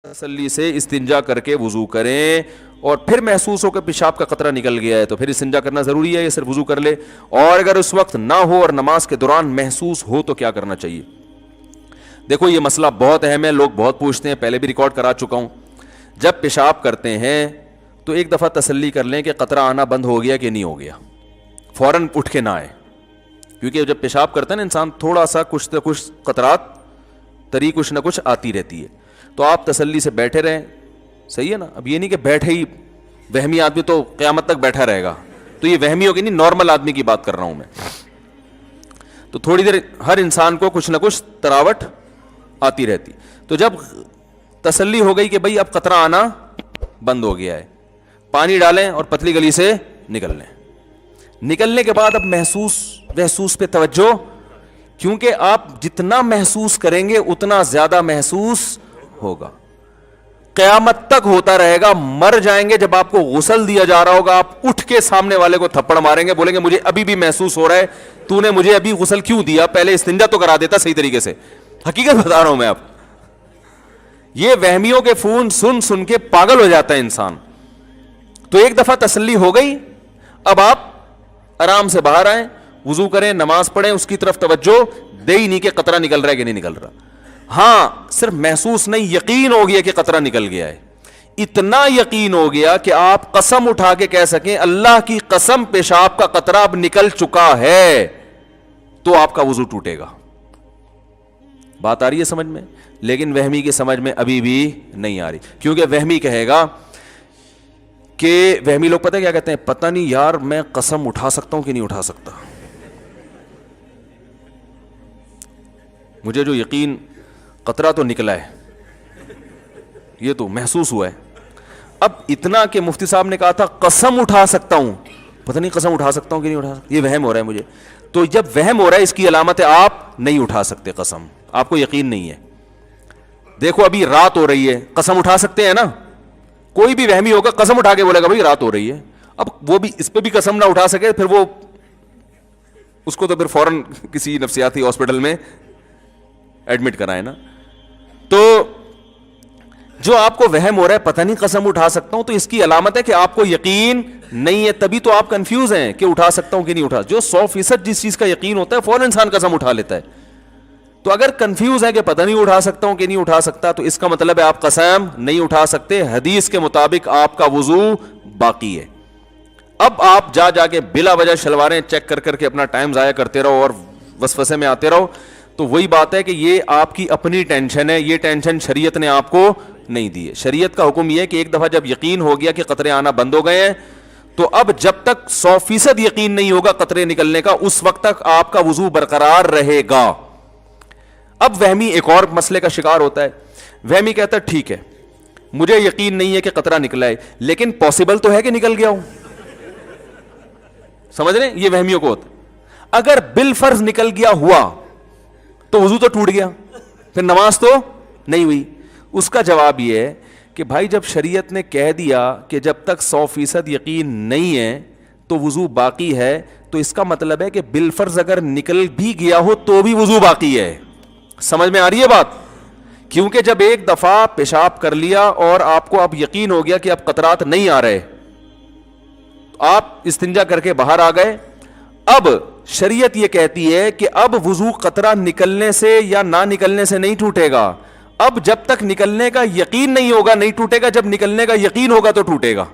تسلی سے استنجا کر کے وضو کریں، اور پھر محسوس ہو کہ پیشاب کا قطرہ نکل گیا ہے تو پھر استنجا کرنا ضروری ہے یا صرف وضو کر لے؟ اور اگر اس وقت نہ ہو اور نماز کے دوران محسوس ہو تو کیا کرنا چاہیے؟ دیکھو یہ مسئلہ بہت اہم ہے، لوگ بہت پوچھتے ہیں، پہلے بھی ریکارڈ کرا چکا ہوں۔ جب پیشاب کرتے ہیں تو ایک دفعہ تسلی کر لیں کہ قطرہ آنا بند ہو گیا کہ نہیں ہو گیا، فوراً اٹھ کے نہ آئے، کیونکہ جب پیشاب کرتا ہے نا انسان تھوڑا سا کچھ نہ کچھ قطرات تری کچھ نہ کچھ آتی رہتی ہے، تو آپ تسلی سے بیٹھے رہیں، صحیح ہے نا؟ اب یہ نہیں کہ بیٹھے ہی، وہمی آدمی تو قیامت تک بیٹھا رہے گا، تو یہ وہمی ہوگی نہیں، نارمل آدمی کی بات کر رہا ہوں میں۔ تو تھوڑی دیر ہر انسان کو کچھ نہ کچھ تراوٹ آتی رہتی، تو جب تسلی ہو گئی کہ بھئی اب قطرہ آنا بند ہو گیا ہے، پانی ڈالیں اور پتلی گلی سے نکل لیں۔ نکلنے کے بعد اب محسوس پہ توجہ، کیونکہ آپ جتنا محسوس کریں گے اتنا زیادہ محسوس ہوگا، قیامت تک ہوتا رہے گا۔ مر جائیں گے جب آپ کو غسل دیا جا رہا ہوگا، آپ اٹھ کے سامنے والے کو تھپڑ ماریں گے، بولیں گے مجھے ابھی بھی محسوس ہو رہا ہے، تو نے مجھے ابھی غسل کیوں دیا، پہلے استنجا تو کرا دیتا صحیح طریقے سے۔ حقیقت بتا رہا ہوں میں آپ، یہ وہمیوں کے فون سن سن کے پاگل ہو جاتا ہے انسان۔ تو ایک دفعہ تسلی ہو گئی، اب آپ آرام سے باہر آئیں، وضو کریں، نماز پڑھیں، اس کی طرف توجہ دے ہی نہیں کہ قطرہ نکل رہا ہے کہ نہیں نکل رہا۔ ہاں صرف محسوس نہیں، یقین ہو گیا کہ قطرہ نکل گیا ہے، اتنا یقین ہو گیا کہ آپ قسم اٹھا کے کہہ سکیں اللہ کی قسم پیشاب کا قطرہ اب نکل چکا ہے، تو آپ کا وضو ٹوٹے گا۔ بات آ رہی ہے سمجھ میں؟ لیکن وہمی کی سمجھ میں ابھی بھی نہیں آ رہی، کیونکہ وہمی کہے گا کہ وہمی لوگ پتہ کیا کہتے ہیں، پتہ نہیں یار میں قسم اٹھا سکتا ہوں کہ نہیں اٹھا سکتا، مجھے جو یقین قطرہ تو نکلا ہے، یہ تو محسوس ہوا ہے۔ اب اتنا کہ مفتی صاحب نے کہا تھا قسم اٹھا سکتا ہوں، پتہ نہیں قسم اٹھا سکتا ہوں کہ نہیں اٹھا سکتا، یہ وہم ہو رہا ہے مجھے۔ تو جب وہم ہو رہا ہے اس کی علامت ہے آپ نہیں اٹھا سکتے قسم، آپ کو یقین نہیں ہے۔ دیکھو ابھی رات ہو رہی ہے، قسم اٹھا سکتے ہیں نا؟ کوئی بھی وہمی ہوگا قسم اٹھا کے بولے گا بھائی رات ہو رہی ہے، اب وہ بھی اس پہ بھی قسم نہ اٹھا سکے، پھر وہ اس کو تو پھر فوراً کسی نفسیاتی ہاسپٹل میں ایڈمٹ کرائے نا۔ تو جو آپ کو وہم ہو رہا ہے پتہ نہیں قسم اٹھا سکتا ہوں، تو اس کی علامت ہے کہ آپ کو یقین نہیں ہے، تبھی تو آپ کنفیوز ہیں کہ اٹھا سکتا ہوں کہ نہیں اٹھا۔ جو 100% جس چیز کا یقین ہوتا ہے فوراً انسان قسم اٹھا لیتا ہے، تو اگر کنفیوز ہے کہ پتہ نہیں اٹھا سکتا ہوں کہ نہیں اٹھا سکتا، تو اس کا مطلب ہے آپ قسم نہیں اٹھا سکتے، حدیث کے مطابق آپ کا وضو باقی ہے۔ اب آپ جا کے بلا وجہ شلواریں چیک کر کے اپنا ٹائم ضائع کرتے رہو اور وسوسے میں آتے رہو، تو وہی بات ہے کہ یہ آپ کی اپنی ٹینشن ہے، یہ ٹینشن شریعت نے آپ کو نہیں دی ہے۔ شریعت کا حکم یہ ہے کہ ایک دفعہ جب یقین ہو گیا کہ قطرے آنا بند ہو گئے ہیں، تو اب جب تک 100% یقین نہیں ہوگا قطرے نکلنے کا، اس وقت تک آپ کا وضو برقرار رہے گا۔ اب وہمی ایک اور مسئلے کا شکار ہوتا ہے، وہمی کہتا ہے ٹھیک ہے مجھے یقین نہیں ہے کہ قطرہ نکلا ہے، لیکن پاسبل تو ہے کہ نکل گیا ہوں، سمجھ رہے ہیں؟ یہ وہمیوں کو ہوتا ہے۔ اگر بالفرض نکل گیا ہوا تو وضو تو ٹوٹ گیا، پھر نماز تو نہیں ہوئی۔ اس کا جواب یہ ہے کہ بھائی جب شریعت نے کہہ دیا کہ جب تک 100% یقین نہیں ہے تو وضو باقی ہے، تو اس کا مطلب ہے کہ بالفرض اگر نکل بھی گیا ہو تو بھی وضو باقی ہے۔ سمجھ میں آ رہی ہے بات؟ کیونکہ جب ایک دفعہ پیشاب کر لیا اور آپ کو اب یقین ہو گیا کہ اب قطرات نہیں آ رہے، آپ استنجا کر کے باہر آ گئے، اب شریعت یہ کہتی ہے کہ اب وضو قطرہ نکلنے سے یا نہ نکلنے سے نہیں ٹوٹے گا، اب جب تک نکلنے کا یقین نہیں ہوگا نہیں ٹوٹے گا، جب نکلنے کا یقین ہوگا تو ٹوٹے گا۔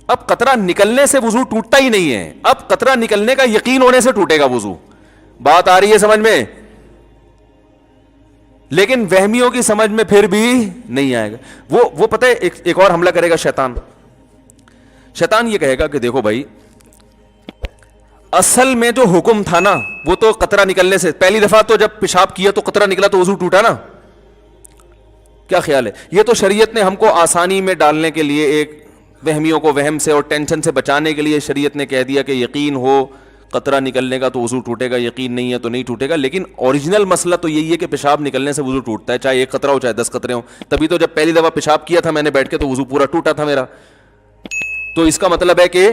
اب قطرہ نکلنے سے وضو ٹوٹتا ہی نہیں ہے، اب قطرہ نکلنے کا یقین ہونے سے ٹوٹے گا وضو۔ بات آ رہی ہے سمجھ میں؟ لیکن وہمیوں کی سمجھ میں پھر بھی نہیں آئے گا۔ وہ پتہ ہے ایک اور حملہ کرے گا شیطان یہ کہے گا کہ دیکھو بھائی اصل میں جو حکم تھا نا وہ تو قطرہ نکلنے سے، پہلی دفعہ تو جب پیشاب کیا تو قطرہ نکلا تو وضو ٹوٹا نا، کیا خیال ہے؟ یہ تو شریعت نے ہم کو آسانی میں ڈالنے کے لیے، ایک وہمیوں کو وہم سے اور ٹینشن سے بچانے کے لیے شریعت نے کہہ دیا کہ یقین ہو قطرہ نکلنے کا تو وضو ٹوٹے گا، یقین نہیں ہے تو نہیں ٹوٹے گا۔ لیکن اوریجنل مسئلہ تو یہی ہے کہ پیشاب نکلنے سے وضو ٹوٹتا ہے، چاہے ایک قطرہ ہو چاہے 10 قطرے ہوں۔ تبھی تو جب پہلی دفعہ پیشاب کیا تھا میں نے بیٹھ کے تو وضو پورا ٹوٹا تھا میرا۔ تو اس کا مطلب ہے کہ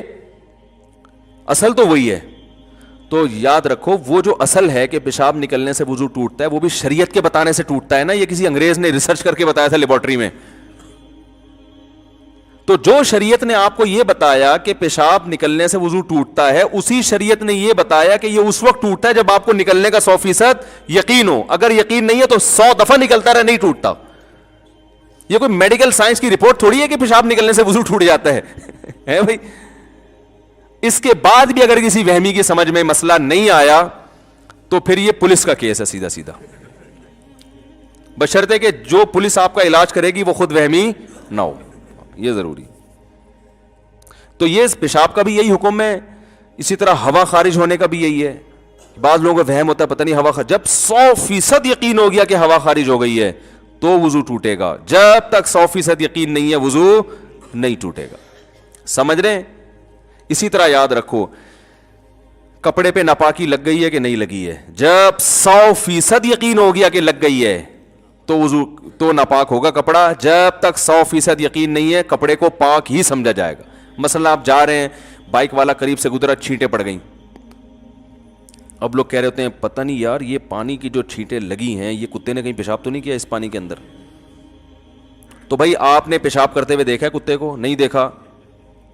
اصل تو وہی ہے۔ تو یاد رکھو وہ جو اصل ہے کہ پیشاب نکلنے سے وضو ٹوٹتا ہے وہ بھی شریعت کے بتانے سے ٹوٹتا ہے نا, یہ کسی انگریز نے ریسرچ کر کے بتایا تھا لیبارٹری میں. تو جو شریعت نے آپ کو یہ بتایا کہ پیشاب نکلنے سے وضو ٹوٹتا ہے, اسی شریعت نے یہ بتایا کہ یہ اس وقت ٹوٹتا ہے جب آپ کو نکلنے کا 100% یقین ہو. اگر یقین نہیں ہے تو 100 دفعہ نکلتا رہے, نہیں ٹوٹتا. یہ کوئی میڈیکل سائنس کی رپورٹ تھوڑی ہے کہ پیشاب نکلنے سے وضو ٹوٹ جاتا ہے بھائی. اس کے بعد بھی اگر کسی وہمی کی سمجھ میں مسئلہ نہیں آیا تو پھر یہ پولیس کا کیس ہے سیدھا سیدھا, بشرطے کہ جو پولیس آپ کا علاج کرے گی وہ خود وہمی نہ ہو, یہ ضروری. تو یہ پیشاب کا بھی یہی حکم ہے, اسی طرح ہوا خارج ہونے کا بھی یہی ہے. بعض لوگوں کو وہم ہوتا ہے پتہ نہیں ہوا جب 100% یقین ہو گیا کہ ہوا خارج ہو گئی ہے تو وضو ٹوٹے گا, جب تک 100% یقین نہیں ہے وضو نہیں ٹوٹے گا. سمجھ رہے ہیں؟ اسی طرح یاد رکھو کپڑے پہ ناپاکی لگ گئی ہے کہ نہیں لگی ہے, جب 100% یقین ہو گیا کہ لگ گئی ہے تو وضو تو ناپاک ہوگا کپڑا. جب تک 100% یقین نہیں ہے کپڑے کو پاک ہی سمجھا جائے گا. مثلا آپ جا رہے ہیں, بائک والا قریب سے گزرا, چھینٹیں پڑ گئیں. اب لوگ کہہ رہے ہوتے ہیں پتہ نہیں یار یہ پانی کی جو چھینٹیں لگی ہیں یہ کتے نے کہیں پیشاب تو نہیں کیا اس پانی کے اندر. تو بھائی آپ نے پیشاب کرتے ہوئے دیکھا ہے کتے کو؟ نہیں دیکھا,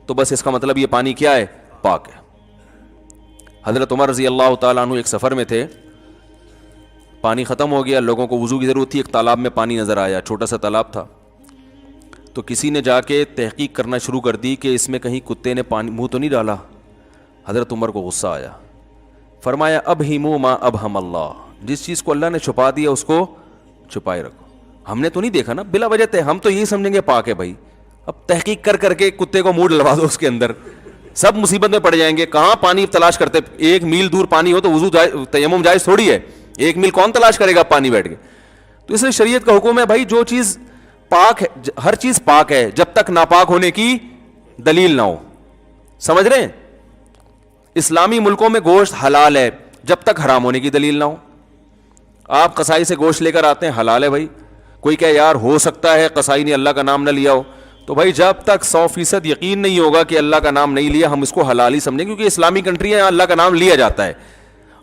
تو بس اس کا مطلب یہ پانی کیا ہے؟ پاک ہے. حضرت عمر رضی اللہ تعالیٰ عنہ ایک سفر میں تھے, پانی ختم ہو گیا, لوگوں کو وضو کی ضرورت تھی, ایک تالاب میں پانی نظر آیا, چھوٹا سا تالاب تھا. تو کسی نے جا کے تحقیق کرنا شروع کر دی کہ اس میں کہیں کتے نے پانی منہ تو نہیں ڈالا. حضرت عمر کو غصہ آیا, فرمایا اب ہی منہ ما اب ہم اللہ, جس چیز کو اللہ نے چھپا دیا اس کو چھپائے رکھو. ہم نے تو نہیں دیکھا نا, بلا وجہ تھے, ہم تو یہی سمجھیں گے پاک ہے بھائی. اب تحقیق کر کر کے کتے کو موڈ لگا دو اس کے اندر, سب مصیبت میں پڑ جائیں گے. کہاں پانی تلاش کرتے, 1 میل دور پانی ہو تو وضو تیمم جائز تھوڑی ہے, 1 میل کون تلاش کرے گا پانی بیٹھ کے. تو اس لیے شریعت کا حکم ہے بھائی جو چیز پاک ہے, ہر چیز پاک ہے جب تک ناپاک ہونے کی دلیل نہ ہو. سمجھ رہے ہیں؟ اسلامی ملکوں میں گوشت حلال ہے جب تک حرام ہونے کی دلیل نہ ہو. آپ قصائی سے گوشت لے کر آتے ہیں, حلال ہے بھائی. کوئی کہ یار ہو سکتا ہے قصائی نے اللہ کا نام نہ لیا ہو, تو بھائی جب تک 100% یقین نہیں ہوگا کہ اللہ کا نام نہیں لیا ہم اس کو حلال ہی سمجھیں, کیونکہ اسلامی کنٹری ہے اللہ کا نام لیا جاتا ہے.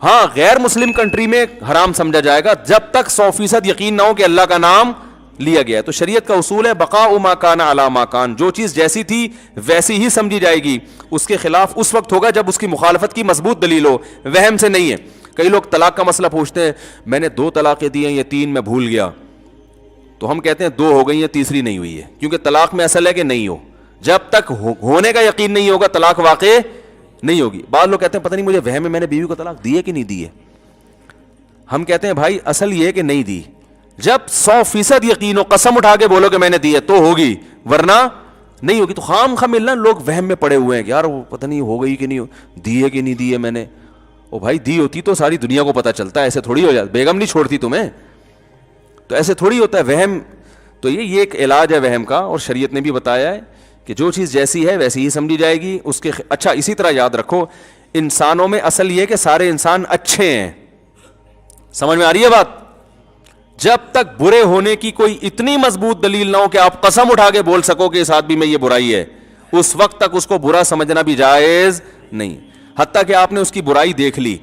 ہاں غیر مسلم کنٹری میں حرام سمجھا جائے گا جب تک 100% یقین نہ ہو کہ اللہ کا نام لیا گیا ہے. تو شریعت کا اصول ہے بقاء ما کان علی ما کان, جو چیز جیسی تھی ویسی ہی سمجھی جائے گی. اس کے خلاف اس وقت ہوگا جب اس کی مخالفت کی مضبوط دلیل ہو, وہم سے نہیں ہے. کئی لوگ طلاق کا مسئلہ پوچھتے ہیں, میں نے 2 طلاقیں دی ہیں یہ 3 میں بھول گیا, تو ہم کہتے ہیں 2 ہو گئی ہیں, تیسری نہیں ہوئی ہے, کیونکہ طلاق میں اصل ہے کہ نہیں ہو. جب تک ہونے کا یقین نہیں ہوگا طلاق واقع نہیں ہوگی. بعض لوگ کہتے ہیں پتہ نہیں مجھے وہم ہے میں نے بیوی کو طلاق دی ہے کہ نہیں دی ہے. ہم کہتے ہیں بھائی اصل یہ ہے کہ نہیں دی. جب 100% یقین ہو, قسم اٹھا کے بولو کہ میں نے دی ہے تو ہوگی, ورنہ نہیں ہوگی. تو خام خام ملنا لوگ وہم میں پڑے ہوئے ہیں کہ یار وہ پتہ نہیں ہو گئی کہ نہیں دی ہے کہ نہیں دی ہے میں نے. او بھائی دی ہوتی تو ساری دنیا کو پتہ چلتا ہے, ایسے تھوڑی ہو جاتا, بیگم نہیں چھوڑتی تمہیں, تو ایسے تھوڑی ہوتا ہے وہم. تو یہ ایک علاج ہے وہم کا, اور شریعت نے بھی بتایا ہے کہ جو چیز جیسی ہے ویسی ہی سمجھی جائے گی. اس کے اچھا اسی طرح یاد رکھو انسانوں میں اصل یہ کہ سارے انسان اچھے ہیں. سمجھ میں آ رہی ہے بات؟ جب تک برے ہونے کی کوئی اتنی مضبوط دلیل نہ ہو کہ آپ قسم اٹھا کے بول سکو کہ اس آدمی میں یہ برائی ہے, اس وقت تک اس کو برا سمجھنا بھی جائز نہیں. حتیٰ کہ آپ نے اس کی برائی دیکھ لی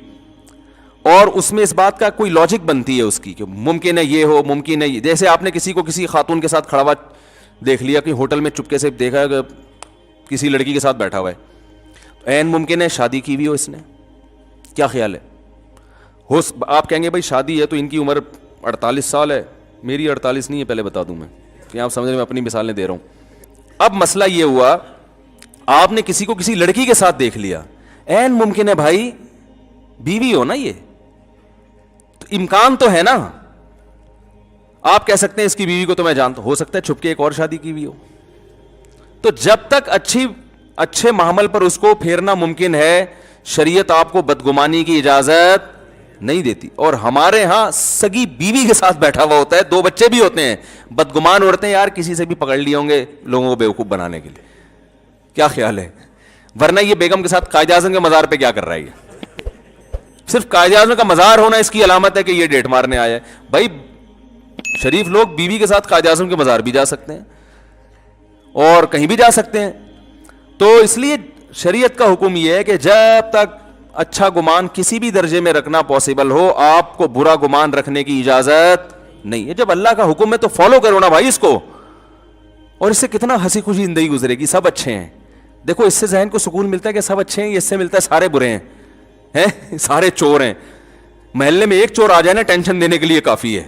اور اس میں اس بات کا کوئی لاجک بنتی ہے اس کی کہ ممکن ہے یہ ہو, ممکن ہے یہ. جیسے آپ نے کسی کو کسی خاتون کے ساتھ کھڑا ہوا دیکھ لیا کہ ہوٹل میں چپکے سے دیکھا کہ کسی لڑکی کے ساتھ بیٹھا ہوا ہے, تو عین ممکن ہے شادی کی بھی ہو اس نے. کیا خیال ہے؟ آپ کہیں گے بھائی شادی ہے تو ان کی عمر 48 سال ہے, میری 48 نہیں ہے, پہلے بتا دوں میں کہ آپ سمجھ رہے, میں اپنی مثالیں دے رہا ہوں. اب مسئلہ یہ ہوا آپ نے کسی کو کسی لڑکی کے ساتھ دیکھ لیا, عین ممکن ہے بھائی بیوی ہو نا, یہ تو امکان تو ہے نا. آپ کہہ سکتے ہیں اس کی بیوی کو تو میں جانتا ہوں, ہو سکتا ہے چھپ کے ایک اور شادی کی بھی ہو. تو جب تک اچھے معامل پر اس کو پھیرنا ممکن ہے, شریعت آپ کو بدگمانی کی اجازت نہیں دیتی. اور ہمارے ہاں سگی بیوی کے ساتھ بیٹھا ہوا ہوتا ہے, 2 بچے بھی ہوتے ہیں, بدگمان اڑتے ہیں یار کسی سے بھی پکڑ لیے ہوں گے لوگوں کو بیوقوف بنانے کے لیے. کیا خیال ہے؟ ورنہ یہ بیگم کے ساتھ قائد اعظم کے مزار پہ کیا کر رہا ہے؟ یہ صرف قائد اعظم کا مزار ہونا اس کی علامت ہے کہ یہ ڈیٹ مارنے آیا ہے. بھائی شریف لوگ بیوی کے ساتھ قائد اعظم کے مزار بھی جا سکتے ہیں اور کہیں بھی جا سکتے ہیں. تو اس لیے شریعت کا حکم یہ ہے کہ جب تک اچھا گمان کسی بھی درجے میں رکھنا پاسبل ہو, آپ کو برا گمان رکھنے کی اجازت نہیں ہے. جب اللہ کا حکم ہے تو فالو کرو نا بھائی اس کو, اور اس سے کتنا ہنسی خوشی زندگی گزرے گی. سب اچھے ہیں, دیکھو اس سے ذہن کو سکون ملتا ہے کہ سب اچھے ہیں, اس سے ملتا ہے سارے برے ہیں, سارے چور ہیں. محلے میں ایک چور آ جائے نا ٹینشن دینے کے لیے کافی ہے.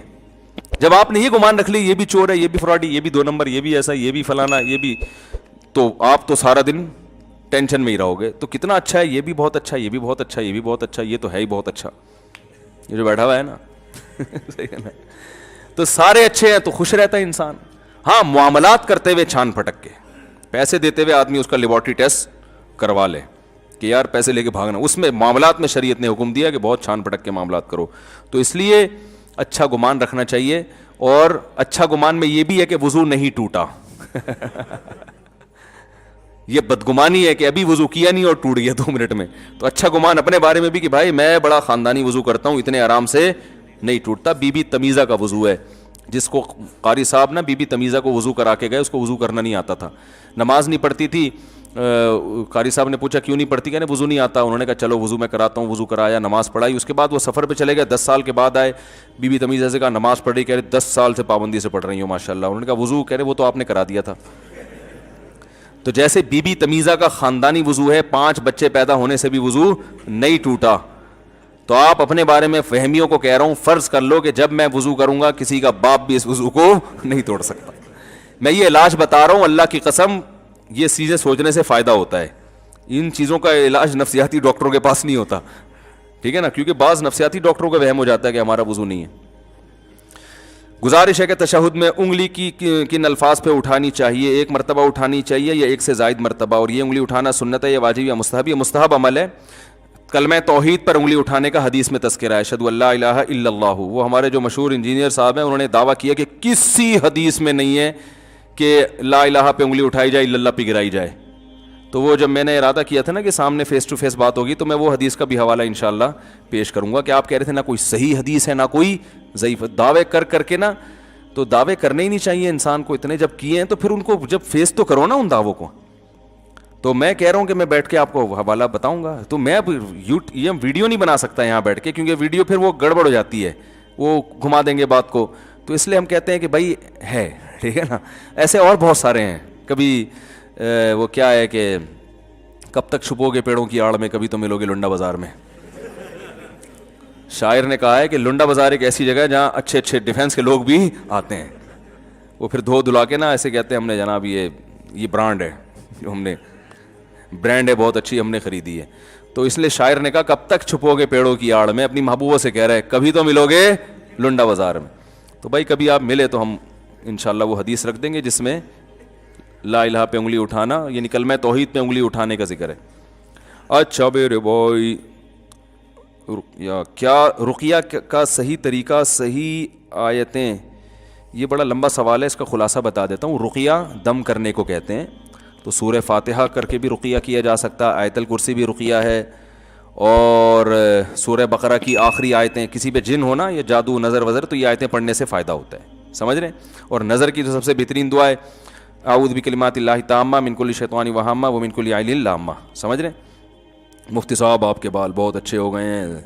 جب آپ نے یہ گمان رکھ لی یہ بھی چور ہے, یہ بھی فراڈی, یہ بھی 2 نمبر, یہ بھی ایسا, یہ بھی فلانا, یہ بھی, تو آپ تو سارا دن ٹینشن میں ہی رہو گے. تو کتنا اچھا ہے, یہ بھی بہت اچھا, یہ بھی بہت اچھا, یہ بھی بہت اچھا, یہ تو ہے ہی بہت اچھا, یہ جو بیٹھا ہوا ہے نا صحیح ہے نا, تو سارے اچھے ہیں تو خوش رہتا ہے انسان. ہاں معاملات کرتے ہوئے چھان پھٹک کے, پیسے دیتے ہوئے آدمی اس کا لیبارٹری ٹیسٹ کروا لے کہ یار پیسے لے کے بھاگنا, اس میں معاملات میں شریعت نے حکم دیا کہ بہت چھان پھٹک کے معاملات کرو. تو اس لیے اچھا گمان رکھنا چاہیے. اور اچھا گمان میں یہ بھی ہے کہ وضو نہیں ٹوٹا یہ بدگمانی ہے کہ ابھی وضو کیا نہیں اور ٹوٹ گیا 2 منٹ میں. تو اچھا گمان اپنے بارے میں بھی کہ بھائی میں بڑا خاندانی وضو کرتا ہوں, اتنے آرام سے نہیں ٹوٹتا. بی بی تمیزہ کا وضو ہے, جس کو قاری صاحب نا بی بی تمیزہ کو وضو کرا کے گئے, اس کو وضو کرنا نہیں آتا تھا, نماز نہیں پڑھتی تھی. قاری صاحب نے پوچھا کیوں نہیں پڑھتی, کہنے وضو نہیں آتا. انہوں نے کہا چلو وضو میں کراتا ہوں, وضو کرایا, نماز پڑھائی. اس کے بعد وہ سفر پہ چلے گئے, 10 سال کے بعد آئے, بی بی تمیزہ سے کہا نماز پڑھ رہی, کہہ رہے 10 سال سے پابندی سے پڑھ رہی ہوں ماشاء اللہ. انہوں نے کہا وضو, کہہ رہے وہ تو آپ نے کرا دیا تھا. تو جیسے بی بی تمیزہ کا خاندانی وضو ہے, 5 بچے پیدا ہونے سے بھی وضو نہیں ٹوٹا. تو آپ اپنے بارے میں فہمیوں کو کہہ رہا ہوں, فرض کر لو کہ جب میں وضو کروں گا کسی کا باپ بھی اس وضو کو نہیں توڑ سکتا. میں یہ علاج بتا رہا ہوں, اللہ کی قسم یہ چیزیں سوچنے سے فائدہ ہوتا ہے. ان چیزوں کا علاج نفسیاتی ڈاکٹروں کے پاس نہیں ہوتا, ٹھیک ہے نا, کیونکہ بعض نفسیاتی ڈاکٹروں کا وہم ہو جاتا ہے کہ ہمارا وضو نہیں ہے. گزارش ہے کہ تشہد میں انگلی کی کن الفاظ پہ اٹھانی چاہیے, 1 مرتبہ اٹھانی چاہیے یا 1 سے زائد مرتبہ, اور یہ انگلی اٹھانا سنت ہے یا واجب یا مستحب؟ یہ مستحب عمل ہے. کلمہ توحید پر انگلی اٹھانے کا حدیث میں تذکرہ ہے, اشہدو ان لا الہ الا اللہ. وہ ہمارے جو مشہور انجینئر صاحب ہیں انہوں نے دعویٰ کیا کہ کسی حدیث میں نہیں ہے کہ لا الہ پہ انگلی اٹھائی جائے, الا اللہ پہ گرائی جائے. تو وہ جب میں نے ارادہ کیا تھا نا کہ سامنے فیس ٹو فیس بات ہوگی, تو میں وہ حدیث کا بھی حوالہ انشاءاللہ پیش کروں گا کہ آپ کہہ رہے تھے نہ کوئی صحیح حدیث ہے نہ کوئی ضعیف. دعوے کر کے نا, تو دعوے کرنے ہی نہیں چاہیے انسان کو, اتنے جب کیے ہیں تو پھر ان کو جب فیس تو کرو نا ان دعووں کو. تو میں کہہ رہا ہوں کہ میں بیٹھ کے آپ کو حوالہ بتاؤں گا. تو میں اب یہ ویڈیو نہیں بنا سکتا یہاں بیٹھ کے, کیونکہ ویڈیو پھر وہ گڑبڑ ہو جاتی ہے, وہ گھما دیں گے بات کو. تو اس لیے ہم کہتے ہیں کہ بھائی ہے, ٹھیک ہے نا. ایسے اور بہت سارے ہیں. کبھی وہ کیا ہے کہ کب تک چھپو گے پیڑوں کی آڑ میں, کبھی تو ملو گے لنڈا بازار میں. شاعر نے کہا ہے کہ لنڈا بازار ایک ایسی جگہ ہے جہاں اچھے اچھے ڈیفینس کے لوگ بھی آتے ہیں. وہ پھر دھو دھلا کے نا ایسے کہتے ہیں ہم نے جناب یہ برانڈ ہے, جو ہم نے برانڈ ہے بہت اچھی ہم نے خریدی ہے. تو اس لیے شاعر نے کہا کب تک چھپو گے پیڑوں کی آڑ میں, اپنی محبوبہ سے کہہ رہے کبھی تو ملو گے لنڈا بازار میں. تو بھائی کبھی آپ ملے تو ہم انشاءاللہ وہ حدیث رکھ دیں گے جس میں لا الہ پہ انگلی اٹھانا یعنی کلمہ توحید پہ انگلی اٹھانے کا ذکر ہے. اچھا میرے بھائی, کیا رقیہ کا صحیح طریقہ, صحیح آیتیں, یہ بڑا لمبا سوال ہے, اس کا خلاصہ بتا دیتا ہوں. رقیہ دم کرنے کو کہتے ہیں. تو سورہ فاتحہ کر کے بھی رقیہ کیا جا سکتا, آیت الکرسی بھی رقیہ ہے, اور سورہ بقرہ کی آخری آیتیں, کسی پہ جن ہونا یا جادو نظر وزر, تو یہ آیتیں پڑھنے سے فائدہ ہوتا ہے, سمجھ رہے ہیں. اور نظر کی تو سب سے بہترین دعا ہے اعوذ بکلمات اللہ التامہ من کل شیطان وہامہ ومن کل عین لامہ, سمجھ رہے ہیں. مفتی صاحب آپ کے بال بہت اچھے ہو گئے ہیں,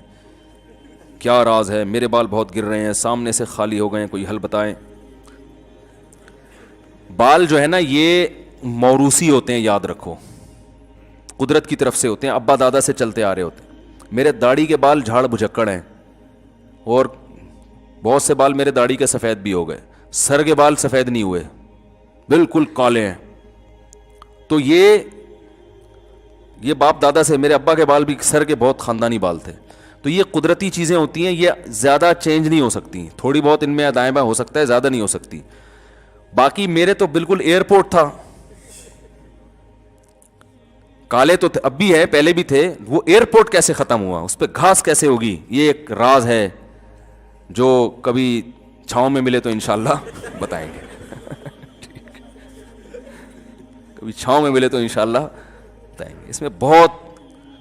کیا راز ہے؟ میرے بال بہت گر رہے ہیں, سامنے سے خالی ہو گئے ہیں, کوئی حل بتائیں. بال جو ہے نا یہ موروثی ہوتے ہیں, یاد رکھو, قدرت کی طرف سے ہوتے ہیں, ابا دادا سے چلتے آ رہے ہوتے ہیں. میرے داڑھی کے بال جھاڑ بھجکڑ ہیں, اور بہت سے بال میرے داڑھی کے سفید بھی ہو گئے, سر کے بال سفید نہیں ہوئے, بالکل کالے ہیں. تو یہ باپ دادا سے, میرے ابا کے بال بھی سر کے بہت خاندانی بال تھے. تو یہ قدرتی چیزیں ہوتی ہیں, یہ زیادہ چینج نہیں ہو سکتی, تھوڑی بہت ان میں دائیں بائیں ہو سکتا ہے, زیادہ نہیں ہو سکتی. باقی میرے تو بالکل ایئرپورٹ تھا, کالے تو اب بھی ہے, پہلے بھی تھے. وہ ایئرپورٹ کیسے ختم ہوا, اس پہ گھاس کیسے ہوگی, یہ ایک راز ہے جو کبھی چھاؤں میں ملے تو انشاءاللہ بتائیں گے. کبھی چھاؤں میں ملے تو انشاءاللہ بتائیں گے. اس میں بہت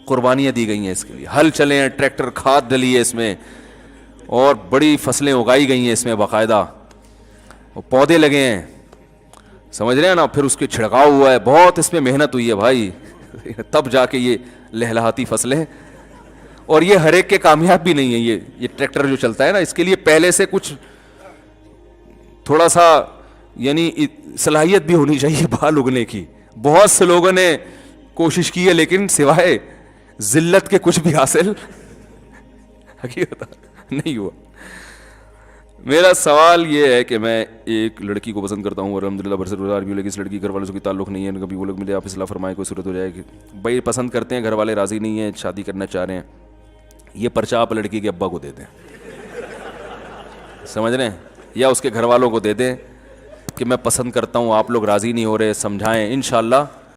قربانیاں دی گئی ہیں اس کے لیے, ہل چلے ہیں, ٹریکٹر, کھاد ڈلی ہے اس میں, اور بڑی فصلیں اگائی گئی ہیں اس میں باقاعدہ, پودے لگے ہیں, سمجھ رہے ہیں نا, پھر اس کے چھڑکاؤ ہوا ہے, بہت اس میں محنت ہوئی ہے بھائی, تب جا کے یہ لہلہاتی فصلیں اور یہ ہر ایک کے کامیاب بھی نہیں ہے. یہ ٹریکٹر جو چلتا ہے نا, اس کے لیے پہلے سے کچھ تھوڑا سا یعنی صلاحیت بھی ہونی چاہیے بال اگنے کی. بہت سے لوگوں نے کوشش کی ہے لیکن سوائے ذلت کے کچھ بھی حاصل حقیقت نہیں ہوا. میرا سوال یہ ہے کہ میں ایک لڑکی کو پسند کرتا ہوں اور الحمدللہ برسر بھی, لیکن اس لڑکی گھر والوں سے کوئی تعلق نہیں ہے, کبھی وہ لوگ ملے, آپ اصلاح فرمائے, کوئی صورت ہو جائے کہ بھائی پسند کرتے ہیں, گھر والے راضی نہیں ہیں, شادی کرنا چاہ رہے ہیں, یہ پرچہ آپ لڑکی کے ابا کو دے دیں, سمجھ رہے ہیں, یا اس کے گھر والوں کو دے دیں کہ میں پسند کرتا ہوں, آپ لوگ راضی نہیں ہو رہے, سمجھائیں, انشاءاللہ